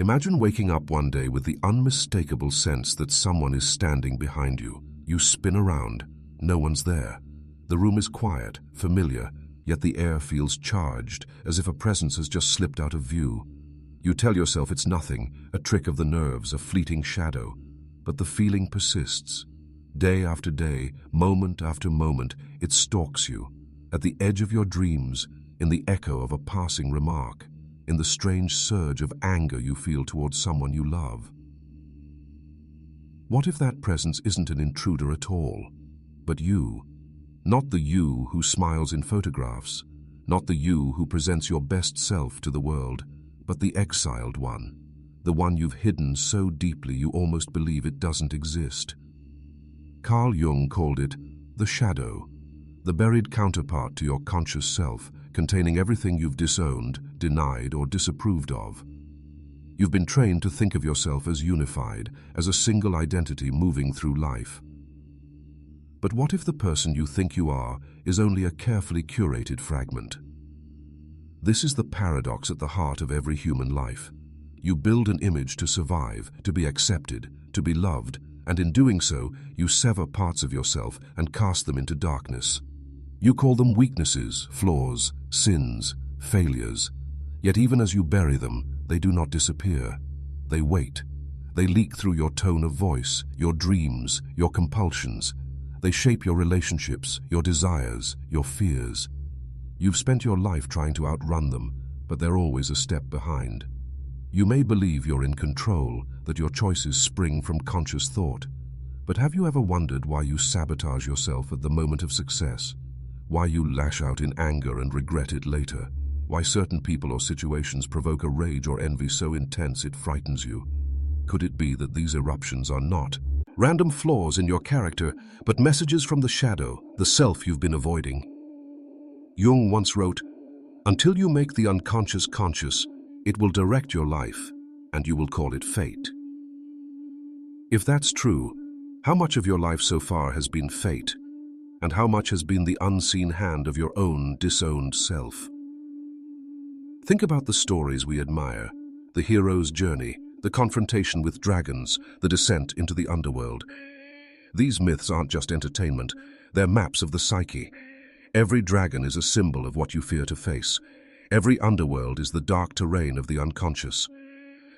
Imagine waking up one day with the unmistakable sense that someone is standing behind you. You spin around. No one's there. The room is quiet, familiar, yet the air feels charged, as if a presence has just slipped out of view. You tell yourself it's nothing, a trick of the nerves, a fleeting shadow. But the feeling persists. Day after day, moment after moment, it stalks you. At the edge of your dreams, in the echo of a passing remark, in the strange surge of anger you feel towards someone you love. What if that presence isn't an intruder at all, but you? Not the you who smiles in photographs, not the you who presents your best self to the world, but the exiled one, the one you've hidden so deeply you almost believe it doesn't exist. Carl Jung called it the shadow, the buried counterpart to your conscious self, containing everything you've disowned, denied, or disapproved of. You've been trained to think of yourself as unified, as a single identity moving through life. But what if the person you think you are is only a carefully curated fragment? This is the paradox at the heart of every human life. You build an image to survive, to be accepted, to be loved, and in doing so, you sever parts of yourself and cast them into darkness. You call them weaknesses, flaws, sins, failures. Yet even as you bury them, they do not disappear. They wait. They leak through your tone of voice, your dreams, your compulsions. They shape your relationships, your desires, your fears. You've spent your life trying to outrun them, but they're always a step behind. You may believe you're in control, that your choices spring from conscious thought. But have you ever wondered why you sabotage yourself at the moment of success? Why you lash out in anger and regret it later? Why certain people or situations provoke a rage or envy so intense it frightens you? Could it be that these eruptions are not random flaws in your character, but messages from the shadow, the self you've been avoiding? Jung once wrote, "Until you make the unconscious conscious, it will direct your life, and you will call it fate." If that's true, how much of your life so far has been fate, and how much has been the unseen hand of your own disowned self? Think about the stories we admire, the hero's journey, the confrontation with dragons, the descent into the underworld. These myths aren't just entertainment, they're maps of the psyche. Every dragon is a symbol of what you fear to face. Every underworld is the dark terrain of the unconscious.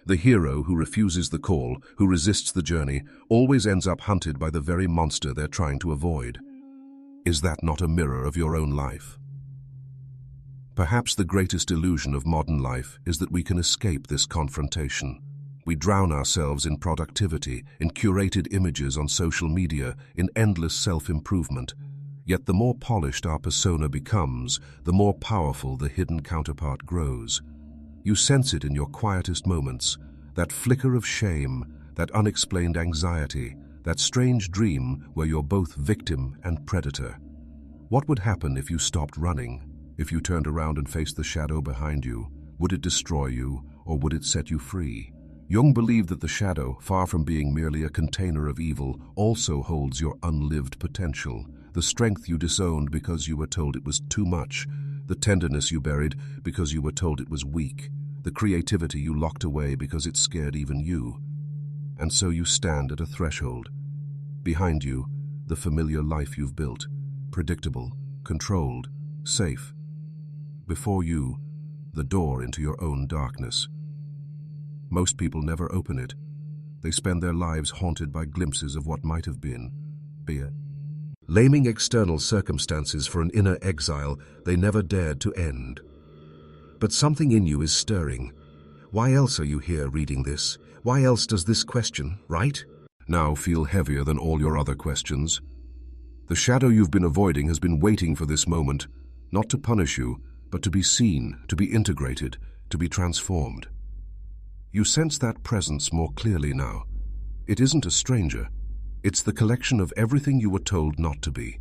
The hero who refuses the call, who resists the journey, always ends up hunted by the very monster they're trying to avoid. Is that not a mirror of your own life? Perhaps the greatest illusion of modern life is that we can escape this confrontation. We drown ourselves in productivity, in curated images on social media, in endless self-improvement. Yet the more polished our persona becomes, the more powerful the hidden counterpart grows. You sense it in your quietest moments, that flicker of shame, that unexplained anxiety, that strange dream where you're both victim and predator. What would happen if you stopped running? If you turned around and faced the shadow behind you? Would it destroy you, or would it set you free? Jung believed that the shadow, far from being merely a container of evil, also holds your unlived potential, the strength you disowned because you were told it was too much, the tenderness you buried because you were told it was weak, the creativity you locked away because it scared even you. And so you stand at a threshold. Behind you, the familiar life you've built, predictable, controlled, safe. Before you, the door into your own darkness. Most people never open it. They spend their lives haunted by glimpses of what might have been, blaming external circumstances for an inner exile they never dared to end. But something in you is stirring. Why else are you here reading this? Why else does this question, right, now feel heavier than all your other questions? The shadow you've been avoiding has been waiting for this moment, not to punish you, but to be seen, to be integrated, to be transformed. You sense that presence more clearly now. It isn't a stranger. It's the collection of everything you were told not to be.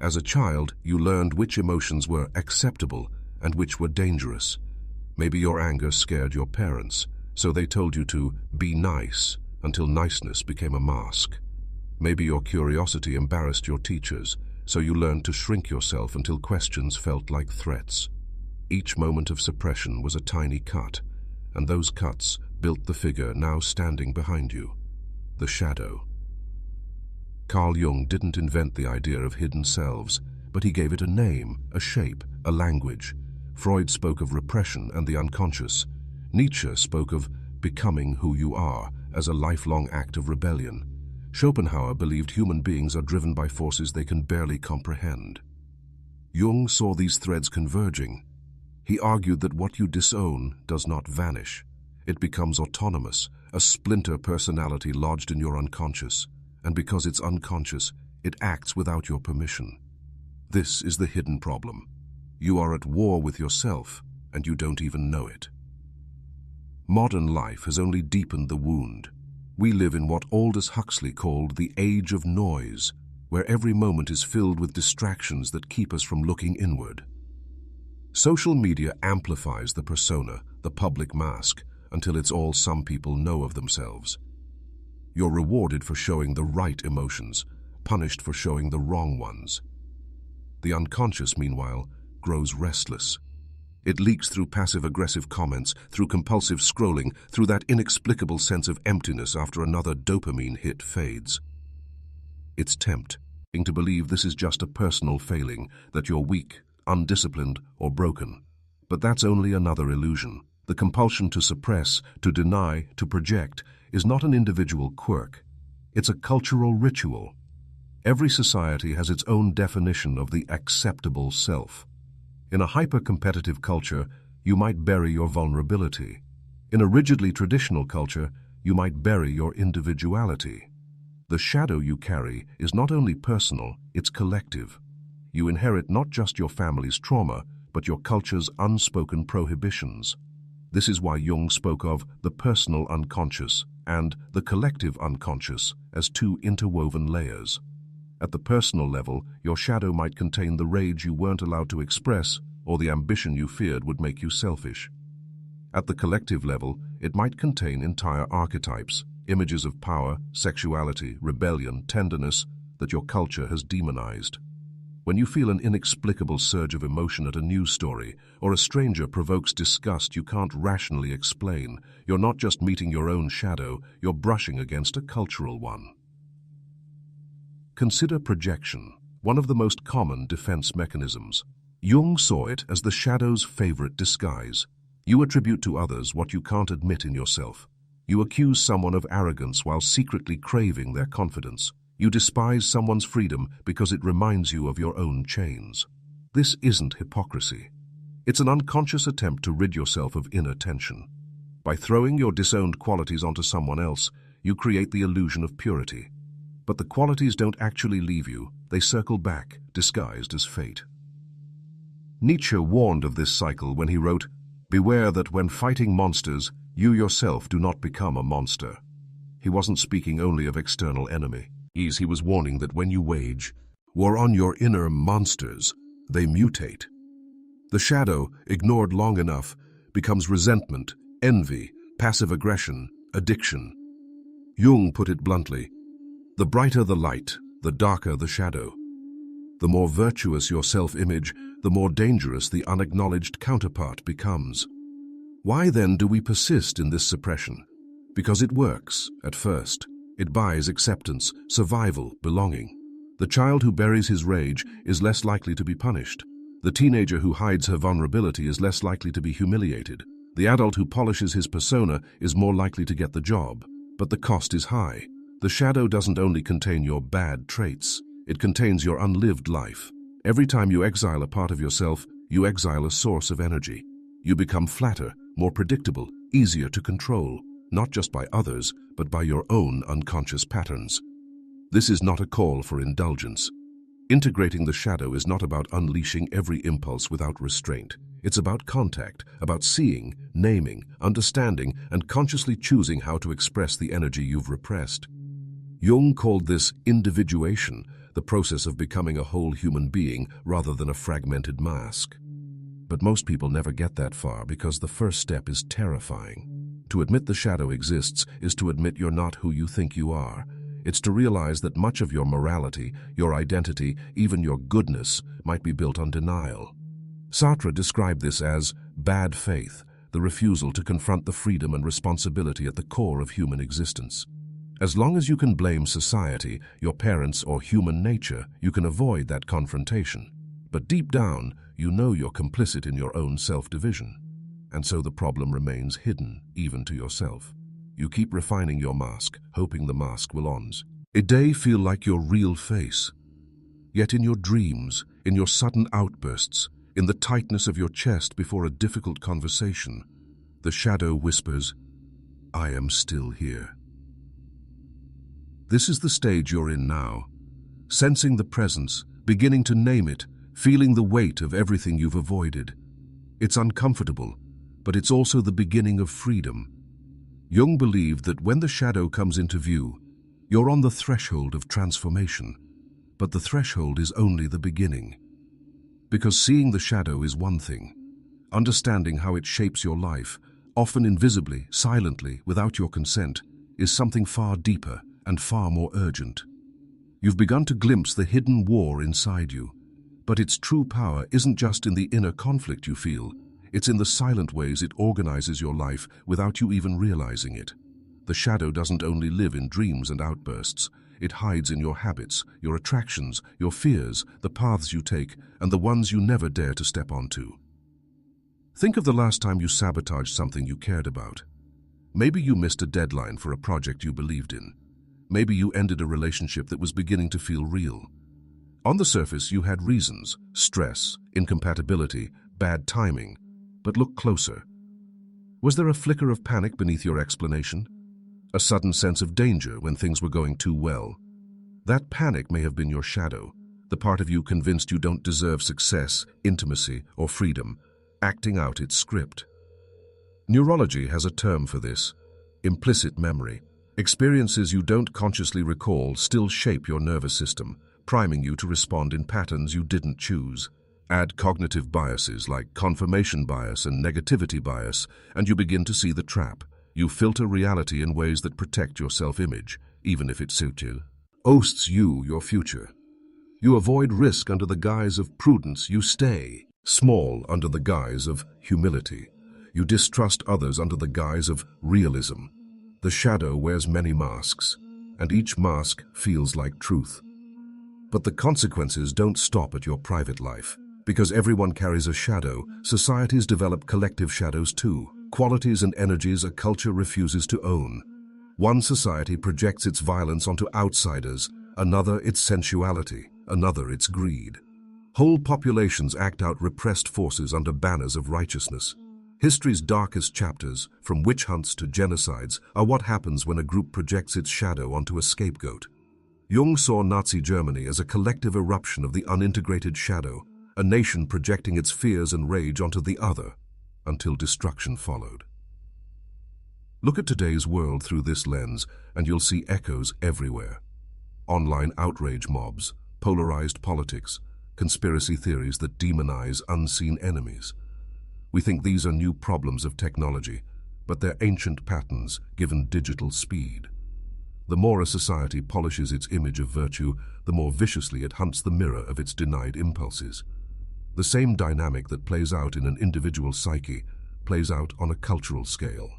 As a child, you learned which emotions were acceptable and which were dangerous. Maybe your anger scared your parents, so they told you to be nice until niceness became a mask. Maybe your curiosity embarrassed your teachers, so you learned to shrink yourself until questions felt like threats. Each moment of suppression was a tiny cut, and those cuts built the figure now standing behind you, the shadow. Carl Jung didn't invent the idea of hidden selves, but he gave it a name, a shape, a language. Freud spoke of repression and the unconscious. Nietzsche spoke of becoming who you are as a lifelong act of rebellion. Schopenhauer believed human beings are driven by forces they can barely comprehend. Jung saw these threads converging. He argued that what you disown does not vanish. It becomes autonomous, a splinter personality lodged in your unconscious, and because it's unconscious, it acts without your permission. This is the hidden problem. You are at war with yourself, and you don't even know it. Modern life has only deepened the wound. We live in what Aldous Huxley called the age of noise, where every moment is filled with distractions that keep us from looking inward. Social media amplifies the persona, the public mask, until it's all some people know of themselves. You're rewarded for showing the right emotions, punished for showing the wrong ones. The unconscious, meanwhile, grows restless. It leaks through passive-aggressive comments, through compulsive scrolling, through that inexplicable sense of emptiness after another dopamine hit fades. It's tempting to believe this is just a personal failing, that you're weak, undisciplined, or broken. But that's only another illusion. The compulsion to suppress, to deny, to project is not an individual quirk. It's a cultural ritual. Every society has its own definition of the acceptable self. In a hyper-competitive culture, you might bury your vulnerability. In a rigidly traditional culture, you might bury your individuality. The shadow you carry is not only personal, it's collective. You inherit not just your family's trauma, but your culture's unspoken prohibitions. This is why Jung spoke of the personal unconscious and the collective unconscious as two interwoven layers. At the personal level, your shadow might contain the rage you weren't allowed to express or the ambition you feared would make you selfish. At the collective level, it might contain entire archetypes, images of power, sexuality, rebellion, tenderness that your culture has demonized. When you feel an inexplicable surge of emotion at a news story or a stranger provokes disgust you can't rationally explain, you're not just meeting your own shadow, you're brushing against a cultural one. Consider projection, one of the most common defense mechanisms. Jung saw it as the shadow's favorite disguise. You attribute to others what you can't admit in yourself. You accuse someone of arrogance while secretly craving their confidence. You despise someone's freedom because it reminds you of your own chains. This isn't hypocrisy. It's an unconscious attempt to rid yourself of inner tension. By throwing your disowned qualities onto someone else, you create the illusion of purity. But the qualities don't actually leave you, they circle back, disguised as fate. Nietzsche warned of this cycle when he wrote, "Beware that when fighting monsters, you yourself do not become a monster." He wasn't speaking only of external enemy. He was warning that when you wage war on your inner monsters, they mutate. The shadow, ignored long enough, becomes resentment, envy, passive aggression, addiction. Jung put it bluntly, the brighter the light, the darker the shadow. The more virtuous your self-image, the more dangerous the unacknowledged counterpart becomes. Why then do we persist in this suppression? Because it works, at first. It buys acceptance, survival, belonging. The child who buries his rage is less likely to be punished. The teenager who hides her vulnerability is less likely to be humiliated. The adult who polishes his persona is more likely to get the job. But the cost is high. The shadow doesn't only contain your bad traits, it contains your unlived life. Every time you exile a part of yourself, you exile a source of energy. You become flatter, more predictable, easier to control, not just by others, but by your own unconscious patterns. This is not a call for indulgence. Integrating the shadow is not about unleashing every impulse without restraint. It's about contact, about seeing, naming, understanding, and consciously choosing how to express the energy you've repressed. Jung called this individuation, the process of becoming a whole human being rather than a fragmented mask. But most people never get that far because the first step is terrifying. To admit the shadow exists is to admit you're not who you think you are. It's to realize that much of your morality, your identity, even your goodness might be built on denial. Sartre described this as bad faith, the refusal to confront the freedom and responsibility at the core of human existence. As long as you can blame society, your parents, or human nature, you can avoid that confrontation. But deep down, you know you're complicit in your own self-division. And so the problem remains hidden, even to yourself. You keep refining your mask, hoping the mask will ons. A day feel like your real face. Yet in your dreams, in your sudden outbursts, in the tightness of your chest before a difficult conversation, the shadow whispers, "I am still here." This is the stage you're in now, sensing the presence, beginning to name it, feeling the weight of everything you've avoided. It's uncomfortable, but it's also the beginning of freedom. Jung believed that when the shadow comes into view, you're on the threshold of transformation, but the threshold is only the beginning. Because seeing the shadow is one thing, understanding how it shapes your life, often invisibly, silently, without your consent, is something far deeper and far more urgent. You've begun to glimpse the hidden war inside you, but its true power isn't just in the inner conflict you feel, it's in the silent ways it organizes your life without you even realizing it. The shadow doesn't only live in dreams and outbursts, it hides in your habits, your attractions, your fears, the paths you take, and the ones you never dare to step onto. Think of the last time you sabotaged something you cared about. Maybe you missed a deadline for a project you believed in. Maybe you ended a relationship that was beginning to feel real. On the surface, you had reasons: stress, incompatibility, bad timing. But look closer. Was there a flicker of panic beneath your explanation? A sudden sense of danger when things were going too well? That panic may have been your shadow, the part of you convinced you don't deserve success, intimacy, or freedom, acting out its script. Neurology has a term for this: implicit memory. Experiences you don't consciously recall still shape your nervous system, priming you to respond in patterns you didn't choose. Add cognitive biases like confirmation bias and negativity bias, and you begin to see the trap. You filter reality in ways that protect your self-image, even if it suits you. Oasts you, your future. You avoid risk under the guise of prudence. You stay small under the guise of humility. You distrust others under the guise of realism. The shadow wears many masks, and each mask feels like truth. But the consequences don't stop at your private life. Because everyone carries a shadow, societies develop collective shadows too, qualities and energies a culture refuses to own. One society projects its violence onto outsiders, another its sensuality, another its greed. Whole populations act out repressed forces under banners of righteousness. History's darkest chapters, from witch hunts to genocides, are what happens when a group projects its shadow onto a scapegoat. Jung saw Nazi Germany as a collective eruption of the unintegrated shadow, a nation projecting its fears and rage onto the other, until destruction followed. Look at today's world through this lens, and you'll see echoes everywhere. Online outrage mobs, polarized politics, conspiracy theories that demonize unseen enemies. We think these are new problems of technology, but they're ancient patterns given digital speed. The more a society polishes its image of virtue, the more viciously it hunts the mirror of its denied impulses. The same dynamic that plays out in an individual psyche plays out on a cultural scale.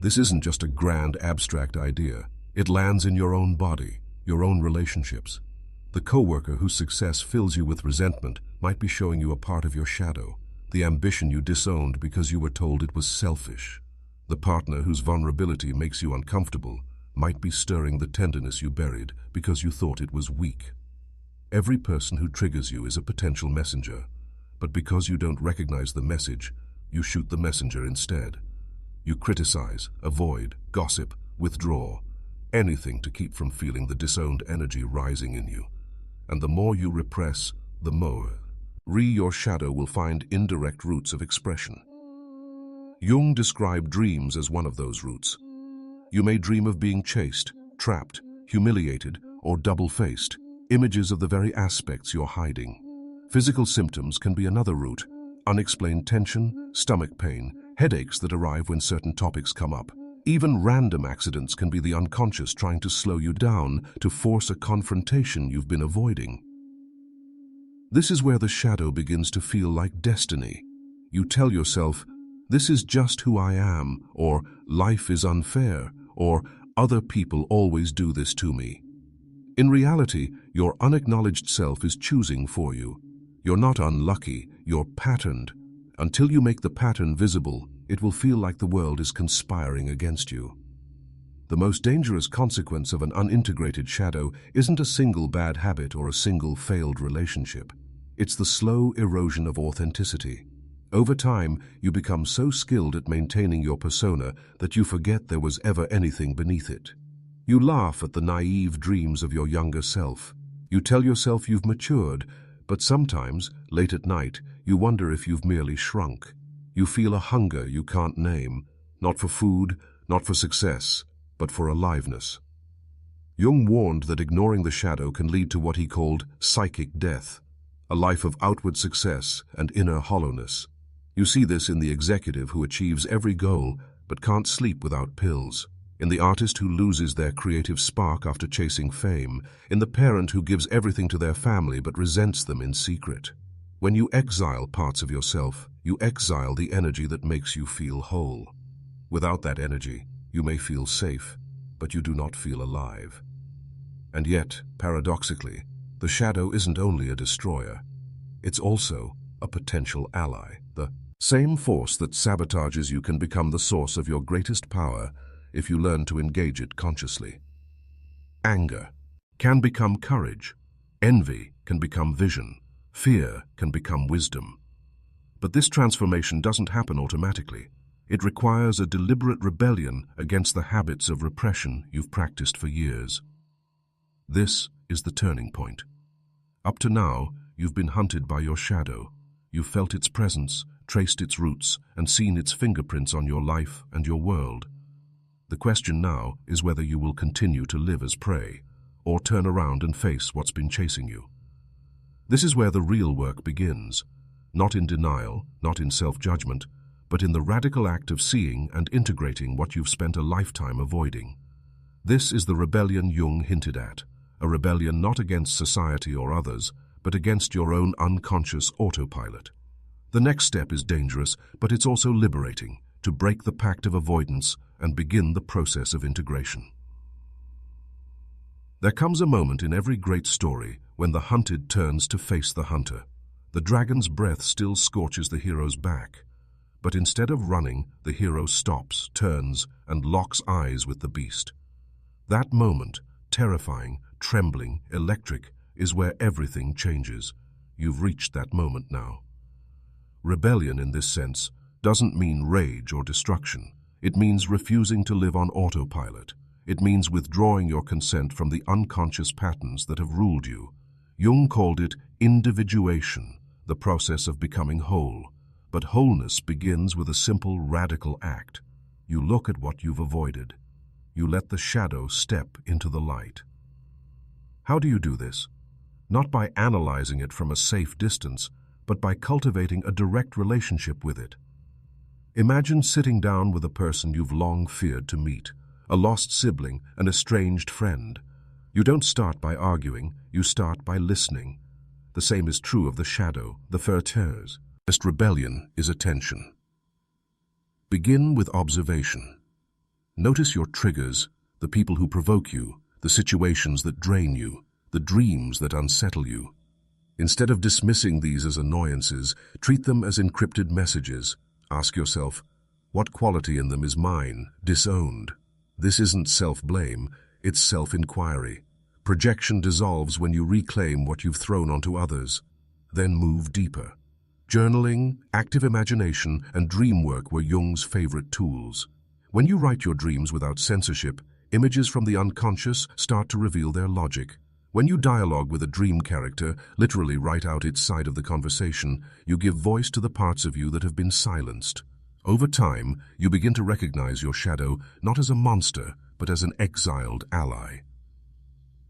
This isn't just a grand abstract idea. It lands in your own body, your own relationships. The coworker whose success fills you with resentment might be showing you a part of your shadow, the ambition you disowned because you were told it was selfish. The partner whose vulnerability makes you uncomfortable might be stirring the tenderness you buried because you thought it was weak. Every person who triggers you is a potential messenger, but because you don't recognize the message, you shoot the messenger instead. You criticize, avoid, gossip, withdraw, anything to keep from feeling the disowned energy rising in you. And the more you repress, the more your shadow will find indirect routes of expression. Jung described dreams as one of those routes. You may dream of being chased, trapped, humiliated, or double-faced, images of the very aspects you're hiding. Physical symptoms can be another route: unexplained tension, stomach pain, headaches that arrive when certain topics come up. Even random accidents can be the unconscious trying to slow you down, to force a confrontation you've been avoiding. This is where the shadow begins to feel like destiny. You tell yourself, "This is just who I am," or "Life is unfair," or "Other people always do this to me." In reality, your unacknowledged self is choosing for you. You're not unlucky, you're patterned. Until you make the pattern visible, it will feel like the world is conspiring against you. The most dangerous consequence of an unintegrated shadow isn't a single bad habit or a single failed relationship. It's the slow erosion of authenticity. Over time, you become so skilled at maintaining your persona that you forget there was ever anything beneath it. You laugh at the naive dreams of your younger self. You tell yourself you've matured, but sometimes, late at night, you wonder if you've merely shrunk. You feel a hunger you can't name, not for food, not for success, but for aliveness. Jung warned that ignoring the shadow can lead to what he called psychic death, a life of outward success and inner hollowness. You see this in the executive who achieves every goal but can't sleep without pills, in the artist who loses their creative spark after chasing fame, in the parent who gives everything to their family but resents them in secret. When you exile parts of yourself, you exile the energy that makes you feel whole. Without that energy, you may feel safe, but you do not feel alive. And yet, paradoxically, the shadow isn't only a destroyer, it's also a potential ally. The same force that sabotages you can become the source of your greatest power if you learn to engage it consciously. Anger can become courage. Envy can become vision. Fear can become wisdom. But this transformation doesn't happen automatically. It requires a deliberate rebellion against the habits of repression you've practiced for years. This is the turning point. Up to now, you've been hunted by your shadow. You've felt its presence, traced its roots, and seen its fingerprints on your life and your world. The question now is whether you will continue to live as prey, or turn around and face what's been chasing you. This is where the real work begins, not in denial, not in self-judgment, but in the radical act of seeing and integrating what you've spent a lifetime avoiding. This is the rebellion Jung hinted at, a rebellion not against society or others, but against your own unconscious autopilot. The next step is dangerous, but it's also liberating, to break the pact of avoidance and begin the process of integration. There comes a moment in every great story when the hunted turns to face the hunter. The dragon's breath still scorches the hero's back, but instead of running, the hero stops, turns, and locks eyes with the beast. That moment, terrifying, trembling, electric, is where everything changes. You've reached that moment now. Rebellion, in this sense, doesn't mean rage or destruction. It means refusing to live on autopilot. It means withdrawing your consent from the unconscious patterns that have ruled you. Jung called it individuation, the process of becoming whole. But wholeness begins with a simple, radical act. You look at what you've avoided. You let the shadow step into the light. How do you do this? Not by analyzing it from a safe distance, but by cultivating a direct relationship with it. Imagine sitting down with a person you've long feared to meet, a lost sibling, an estranged friend. You don't start by arguing, you start by listening. The same is true of the shadow, the furteurs. First rebellion is attention. Begin with observation. Notice your triggers, the people who provoke you, the situations that drain you, the dreams that unsettle you. Instead of dismissing these as annoyances, treat them as encrypted messages. Ask yourself, what quality in them is mine, disowned? This isn't self-blame, it's self-inquiry. Projection dissolves when you reclaim what you've thrown onto others. Then move deeper. Journaling, active imagination, and dream work were Jung's favorite tools. When you write your dreams without censorship, images from the unconscious start to reveal their logic. When you dialogue with a dream character, literally write out its side of the conversation, you give voice to the parts of you that have been silenced. Over time, you begin to recognize your shadow not as a monster, but as an exiled ally.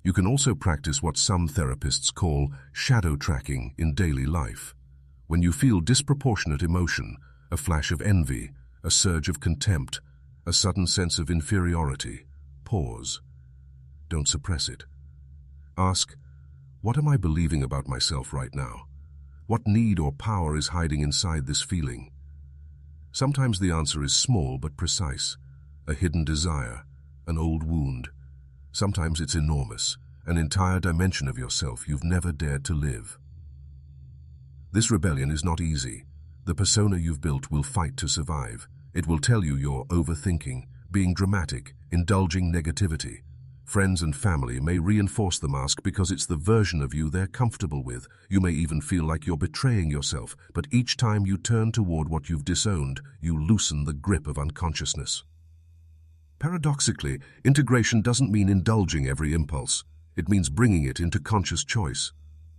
You can also practice what some therapists call shadow tracking in daily life. When you feel disproportionate emotion, a flash of envy, a surge of contempt, a sudden sense of inferiority, pause. Don't suppress it. Ask, what am I believing about myself right now? What need or power is hiding inside this feeling? Sometimes the answer is small but precise, a hidden desire, an old wound. Sometimes it's enormous, an entire dimension of yourself you've never dared to live. This rebellion is not easy. The persona you've built will fight to survive. It will tell you you're overthinking, being dramatic, indulging negativity. Friends and family may reinforce the mask because it's the version of you they're comfortable with. You may even feel like you're betraying yourself, but each time you turn toward what you've disowned, you loosen the grip of unconsciousness. Paradoxically, integration doesn't mean indulging every impulse. It means bringing it into conscious choice.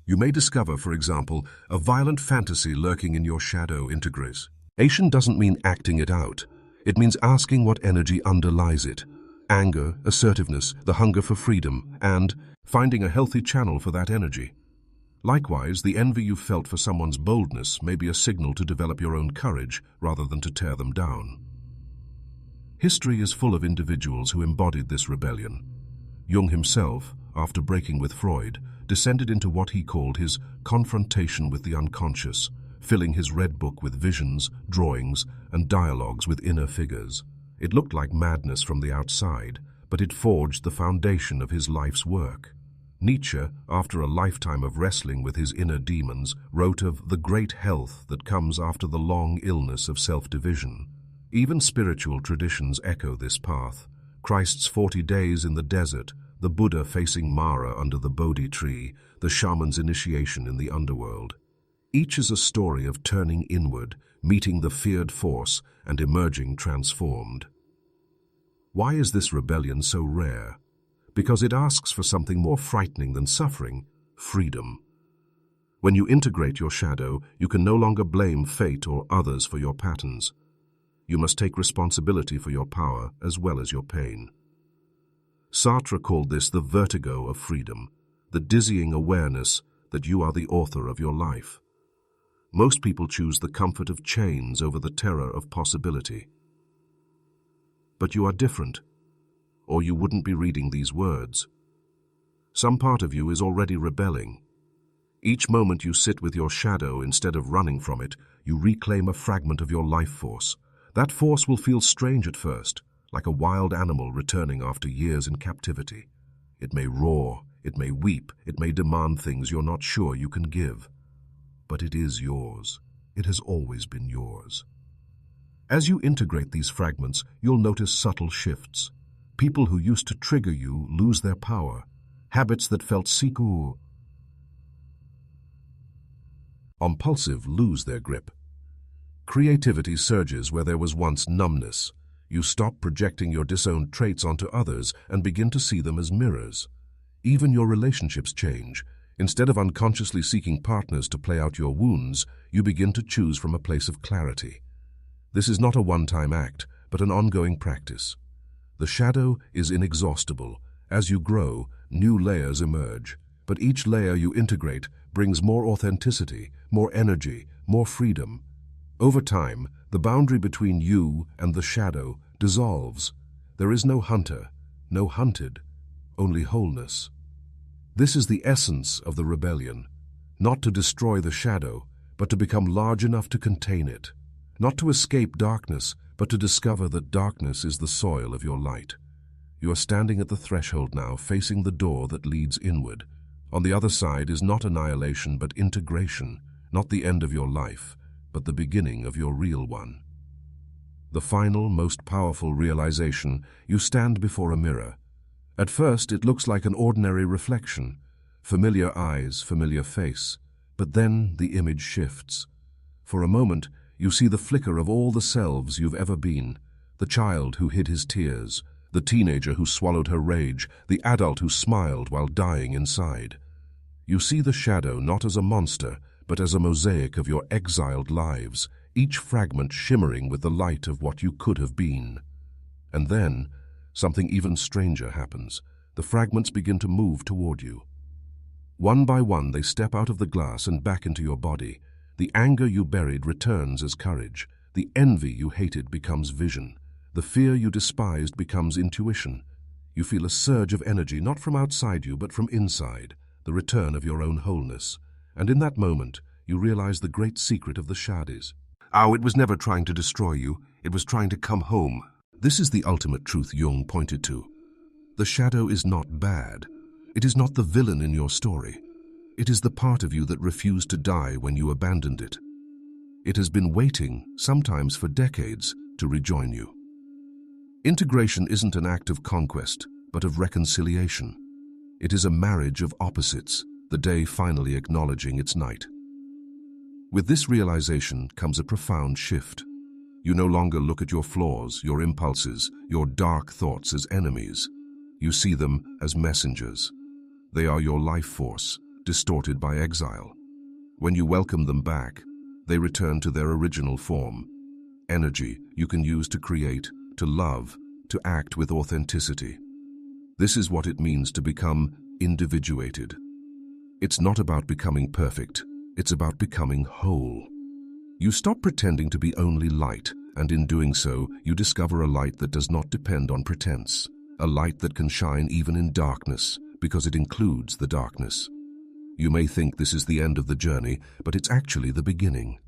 You may discover, for example, a violent fantasy lurking in your shadow integration. Integration doesn't mean acting it out. It means asking what energy underlies it. Anger, assertiveness, the hunger for freedom, and finding a healthy channel for that energy. Likewise, the envy you've felt for someone's boldness may be a signal to develop your own courage rather than to tear them down. History is full of individuals who embodied this rebellion. Jung himself, after breaking with Freud, descended into what he called his confrontation with the unconscious, filling his red book with visions, drawings, and dialogues with inner figures. It looked like madness from the outside, but it forged the foundation of his life's work. Nietzsche, after a lifetime of wrestling with his inner demons, wrote of the great health that comes after the long illness of self-division. Even spiritual traditions echo this path. Christ's 40 days in the desert, the Buddha facing Mara under the Bodhi tree, the shaman's initiation in the underworld. Each is a story of turning inward, meeting the feared force, and emerging transformed. Why is this rebellion so rare? Because it asks for something more frightening than suffering: freedom. When you integrate your shadow, you can no longer blame fate or others for your patterns. You must take responsibility for your power as well as your pain. Sartre called this the vertigo of freedom, the dizzying awareness that you are the author of your life. Most people choose the comfort of chains over the terror of possibility. But you are different, or you wouldn't be reading these words. Some part of you is already rebelling. Each moment you sit with your shadow instead of running from it, you reclaim a fragment of your life force. That force will feel strange at first, like a wild animal returning after years in captivity. It may roar, it may weep, it may demand things you're not sure you can give. But it is yours. It has always been yours. As you integrate these fragments, you'll notice subtle shifts. People who used to trigger you lose their power. Habits that felt secure, impulsive lose their grip. Creativity surges where there was once numbness. You stop projecting your disowned traits onto others and begin to see them as mirrors. Even your relationships change. Instead of unconsciously seeking partners to play out your wounds, you begin to choose from a place of clarity. This is not a one-time act, but an ongoing practice. The shadow is inexhaustible. As you grow, new layers emerge. But each layer you integrate brings more authenticity, more energy, more freedom. Over time, the boundary between you and the shadow dissolves. There is no hunter, no hunted, only wholeness. This is the essence of the rebellion, not to destroy the shadow, but to become large enough to contain it. Not to escape darkness, but to discover that darkness is the soil of your light. You are standing at the threshold now, facing the door that leads inward. On the other side is not annihilation, but integration, not the end of your life, but the beginning of your real one. The final, most powerful realization: you stand before a mirror. At first, it looks like an ordinary reflection, familiar eyes, familiar face, but then the image shifts. For a moment, you see the flicker of all the selves you've ever been: the child who hid his tears, the teenager who swallowed her rage, the adult who smiled while dying inside. You see the shadow not as a monster, but as a mosaic of your exiled lives, each fragment shimmering with the light of what you could have been. And then, something even stranger happens. The fragments begin to move toward you. One by one, they step out of the glass and back into your body. The anger you buried returns as courage. The envy you hated becomes vision. The fear you despised becomes intuition. You feel a surge of energy, not from outside you, but from inside, the return of your own wholeness. And in that moment, you realize the great secret of the shadows. Oh, it was never trying to destroy you. It was trying to come home. This is the ultimate truth Jung pointed to. The shadow is not bad. It is not the villain in your story. It is the part of you that refused to die when you abandoned it. It has been waiting, sometimes for decades, to rejoin you. Integration isn't an act of conquest, but of reconciliation. It is a marriage of opposites, the day finally acknowledging its night. With this realization comes a profound shift. You no longer look at your flaws, your impulses, your dark thoughts as enemies. You see them as messengers. They are your life force, distorted by exile. When you welcome them back, they return to their original form. Energy you can use to create, to love, to act with authenticity. This is what it means to become individuated. It's not about becoming perfect. It's about becoming whole. You stop pretending to be only light, and in doing so, you discover a light that does not depend on pretense, a light that can shine even in darkness, because it includes the darkness. You may think this is the end of the journey, but it's actually the beginning.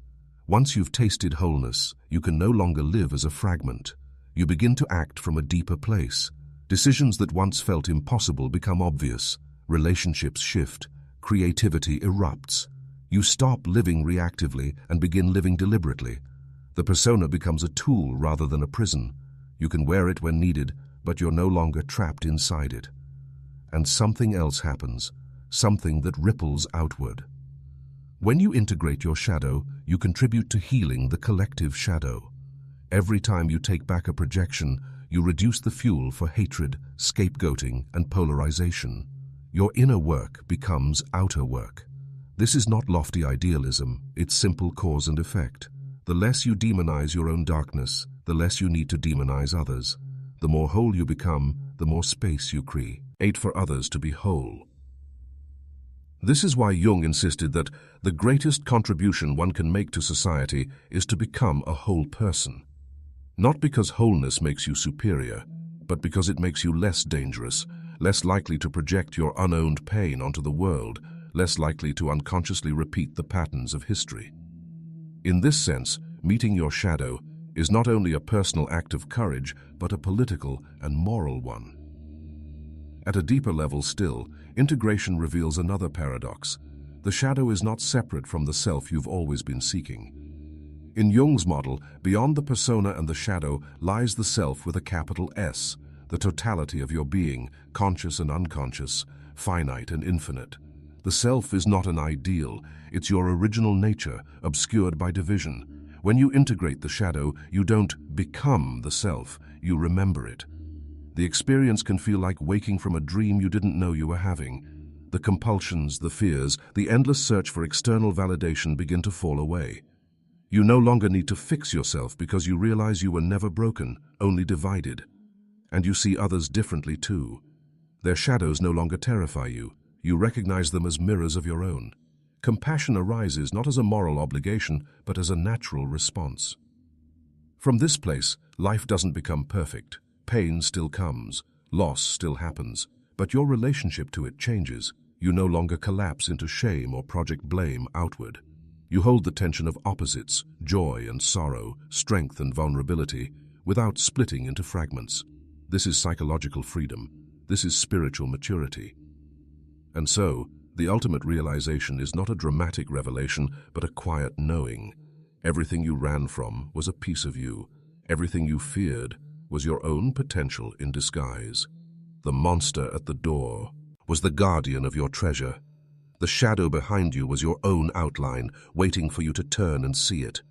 Once you've tasted wholeness, you can no longer live as a fragment. You begin to act from a deeper place. Decisions that once felt impossible become obvious. Relationships shift. Creativity erupts. You stop living reactively and begin living deliberately. The persona becomes a tool rather than a prison. You can wear it when needed, but you're no longer trapped inside it. And something else happens, something that ripples outward. When you integrate your shadow, you contribute to healing the collective shadow. Every time you take back a projection, you reduce the fuel for hatred, scapegoating, and polarization. Your inner work becomes outer work. This is not lofty idealism, it's simple cause and effect. The less you demonize your own darkness, the less you need to demonize others. The more whole you become, the more space you create for others to be whole. This is why Jung insisted that the greatest contribution one can make to society is to become a whole person. Not because wholeness makes you superior, but because it makes you less dangerous, less likely to project your unowned pain onto the world, less likely to unconsciously repeat the patterns of history. In this sense, meeting your shadow is not only a personal act of courage, but a political and moral one. At a deeper level still, integration reveals another paradox. The shadow is not separate from the self you've always been seeking. In Jung's model, beyond the persona and the shadow lies the self with a capital S, the totality of your being, conscious and unconscious, finite and infinite. The self is not an ideal, it's your original nature, obscured by division. When you integrate the shadow, you don't become the self, you remember it. The experience can feel like waking from a dream you didn't know you were having. The compulsions, the fears, the endless search for external validation begin to fall away. You no longer need to fix yourself because you realize you were never broken, only divided. And you see others differently too. Their shadows no longer terrify you. You recognize them as mirrors of your own. Compassion arises not as a moral obligation, but as a natural response. From this place, life doesn't become perfect. Pain still comes, loss still happens, but your relationship to it changes. You no longer collapse into shame or project blame outward. You hold the tension of opposites, joy and sorrow, strength and vulnerability, without splitting into fragments. This is psychological freedom. This is spiritual maturity. And so, the ultimate realization is not a dramatic revelation, but a quiet knowing. Everything you ran from was a piece of you. Everything you feared was your own potential in disguise. The monster at the door was the guardian of your treasure. The shadow behind you was your own outline, waiting for you to turn and see it.